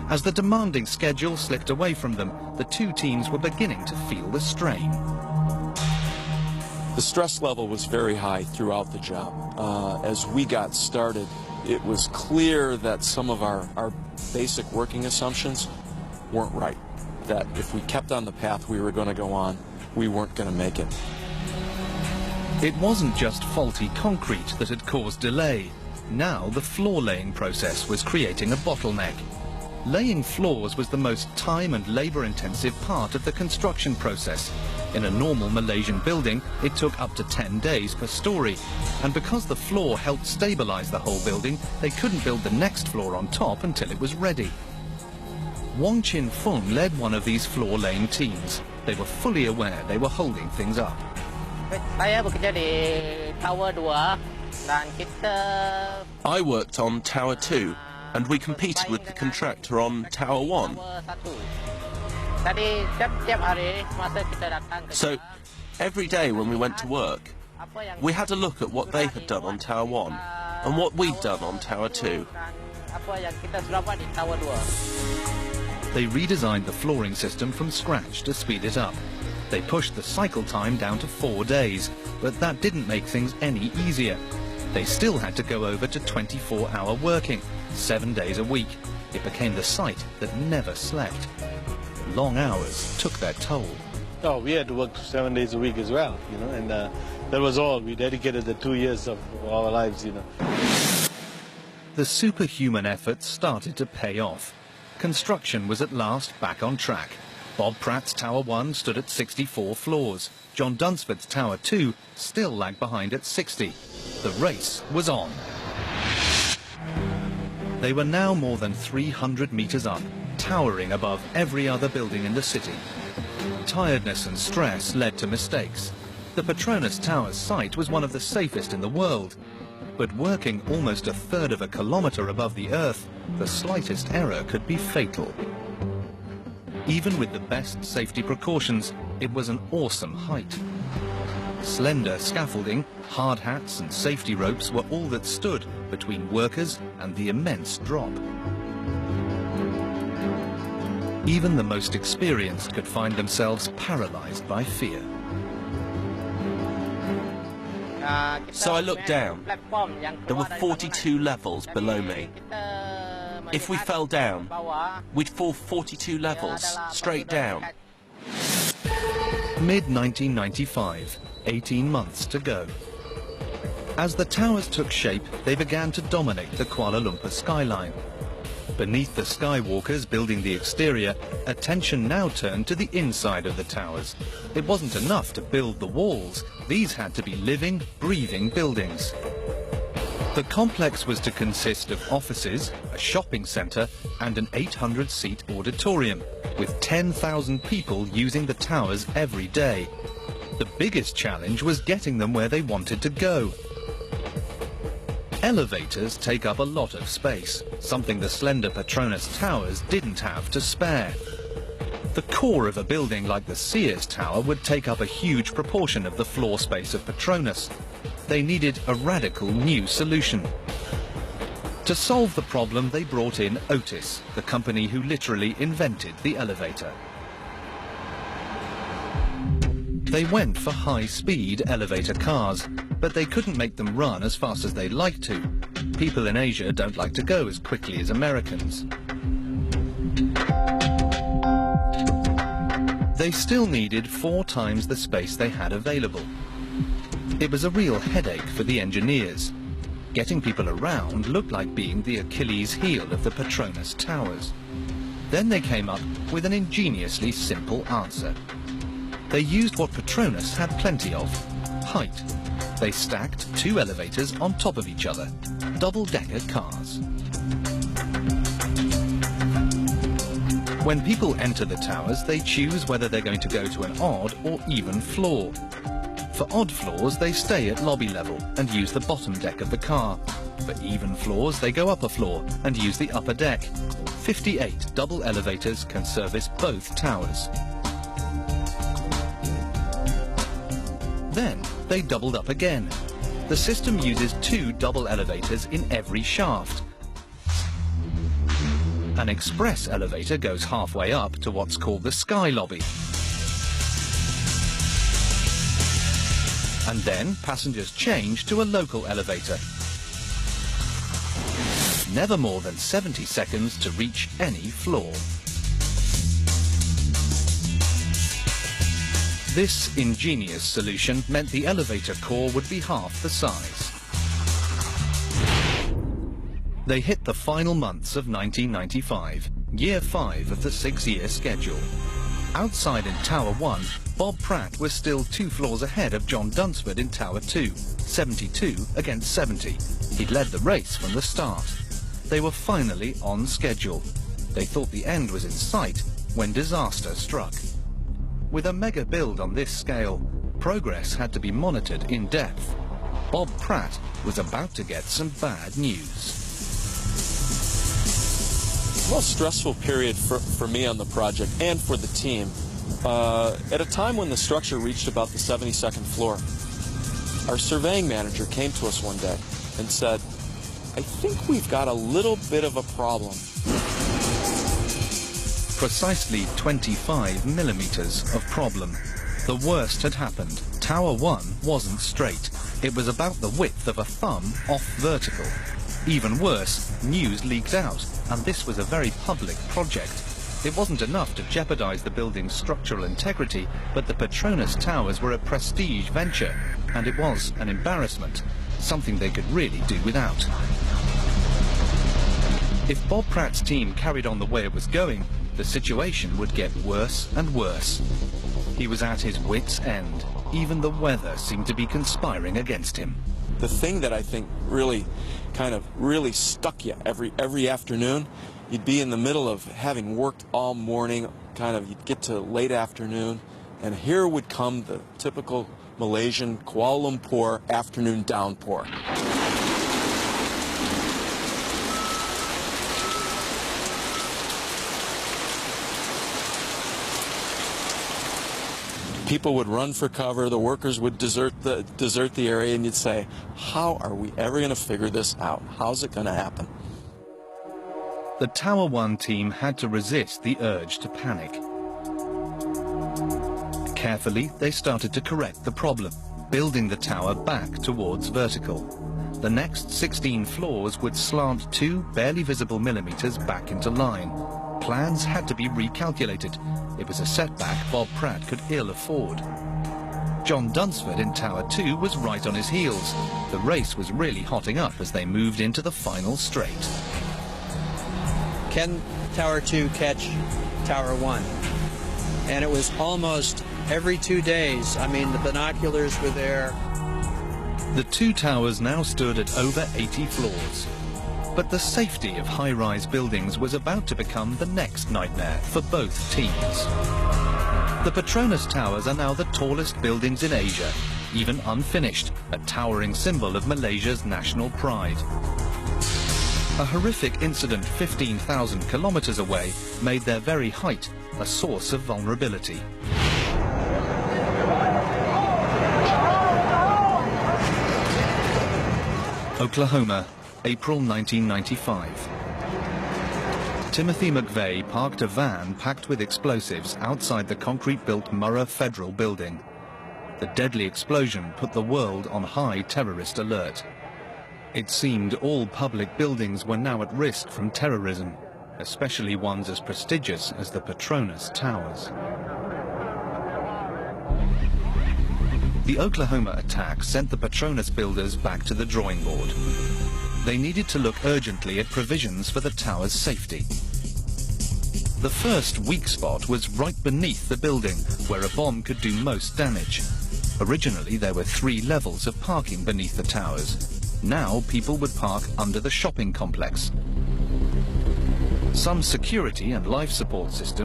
As the demanding schedule slipped away from them, the two teams were beginning to feel the strain. The stress level was very high throughout the job. As we got started, it was clear that some of our basic working assumptions weren't right. That if we kept on the path we were going to go on, we weren't going to make it. It wasn't just faulty concrete that had caused delay. Now the floor laying process was creating a bottleneck. Laying floors was the most time and labor-intensive part of the construction process. In a normal Malaysian building, it took up to 10 days per story. And because the floor helped stabilize the whole building, they couldn't build the next floor on top until it was ready. Wong Chin Fung led one of these floor-laying teams. They were fully aware they were holding things up. Saya bekerja di Tower 2 dan kita... I worked on Tower 2 and we competed with the contractor on Tower 1. So every day when we went to work, we had a look at what they had done on Tower 1 and what we'd done on Tower 2. They redesigned the flooring system from scratch to speed it up. They pushed the cycle time down to 4 days, but that didn't make things any easier. They still had to go over to 24-hour working, 7 days a week. It became the site that never slept. Long hours took their toll. Oh, we had to work 7 days a week as well, you know, and that was all. We dedicated the 2 years of our lives, you know. The superhuman efforts started to pay off. Construction was at last back on track. Bob Pratt's Tower 1 stood at 64 floors. John Dunsford's Tower 2 still lagged behind at 60. The race was on. They were now more than 300 meters up, towering above every other building in the city. Tiredness and stress led to mistakes. The Petronas Towers site was one of the safest in the world. But working almost a third of a kilometer above the Earth, the slightest error could be fatal. Even with the best safety precautions, it was an awesome height. Slender scaffolding, hard hats and safety ropes were all that stood between workers and the immense drop. Even the most experienced could find themselves paralyzed by fear. So I looked down. There were 42 levels below me. If we fell down, we'd fall 42 levels straight down. Mid-1995, 18 months to go. As the towers took shape, they began to dominate the Kuala Lumpur skyline. Beneath the skywalkers building the exterior, attention now turned to the inside of the towers. It wasn't enough to build the walls. These had to be living, breathing buildings. The complex was to consist of offices, a shopping centre and an 800-seat auditorium, with 10,000 people using the towers every day. The biggest challenge was getting them where they wanted to go. Elevators take up a lot of space, something the slender Petronas Towers didn't have to spare. The core of a building like the Sears Tower would take up a huge proportion of the floor space of Petronas. They needed a radical new solution. To solve the problem, they brought in Otis, the company who literally invented the elevator. They went for high-speed elevator cars, but they couldn't make them run as fast as they'd like to. People in Asia don't like to go as quickly as Americans. They still needed 4 times the space they had available. It was a real headache for the engineers. Getting people around looked like being the Achilles heel of the Petronas Towers. Then they came up with an ingeniously simple answer. They used what Petronas had plenty of: height. They stacked 2 elevators on top of each other, double-decker cars. When people enter the towers, they choose whether they're going to go to an odd or even floor. For odd floors, they stay at lobby level and use the bottom deck of the car. For even floors, they go up a floor and use the upper deck. 58 double elevators can service both towers. Then they doubled up again. The system uses 2 double elevators in every shaft. An express elevator goes halfway up to what's called the sky lobby. And then passengers change to a local elevator. Never more than 70 seconds to reach any floor. This ingenious solution meant the elevator core would be half the size. They hit the final months of 1995, year 5 of the 6-year schedule. Outside in Tower 1, Bob Pratt was still 2 floors ahead of John Dunsford in Tower 2, 72 against 70. He'd led the race from the start. They were finally on schedule. They thought the end was in sight when disaster struck. With a mega build on this scale, progress had to be monitored in depth. Bob Pratt was about to get some bad news. Well, stressful period for me on the project and for the team. At a time when the structure reached about the 72nd floor, our surveying manager came to us one day and said, "I think we've got a little bit of a problem." Precisely 25 millimeters of problem. The worst had happened. Tower 1 wasn't straight. It was about the width of a thumb off vertical. Even worse, news leaked out, and this was a very public project. It wasn't enough to jeopardize the building's structural integrity, but the Petronas Towers were a prestige venture, and it was an embarrassment, something they could really do without. If Bob Pratt's team carried on the way it was going, the situation would get worse and worse. He was at his wit's end. Even the weather seemed to be conspiring against him. The thing that I think really really stuck you every afternoon, you'd be in the middle of having worked all morning, you'd get to late afternoon, and here would come the typical Malaysian Kuala Lumpur afternoon downpour. People would run for cover, the workers would desert the area, and you'd say, how are we ever going to figure this out? How's it going to happen? The Tower 1 team had to resist the urge to panic. Carefully, they started to correct the problem, building the tower back towards vertical. The next 16 floors would slant 2 barely visible millimeters back into line. Plans had to be recalculated. It was a setback Bob Pratt could ill afford. John Dunsford in Tower 2 was right on his heels. The race was really hotting up as they moved into the final straight. Can Tower 2 catch Tower 1? And it was almost every 2 days. I mean, the binoculars were there. The 2 towers now stood at over 80 floors. But the safety of high-rise buildings was about to become the next nightmare for both teams. The Petronas Towers are now the tallest buildings in Asia, even unfinished, a towering symbol of Malaysia's national pride. A horrific incident 15,000 kilometers away made their very height a source of vulnerability. Oklahoma, April 1995. Timothy McVeigh parked a van packed with explosives outside the concrete-built Murrah Federal Building. The deadly explosion put the world on high terrorist alert. It seemed all public buildings were now at risk from terrorism, especially ones as prestigious as the Petronas Towers. The Oklahoma attack sent the Petronas builders back to the drawing board. They needed to look urgently at provisions for the tower's safety. The first weak spot was right beneath the building, where a bomb could do most damage. Originally, there were 3 levels of parking beneath the towers. Now, people would park under the shopping complex. Some security and life support systems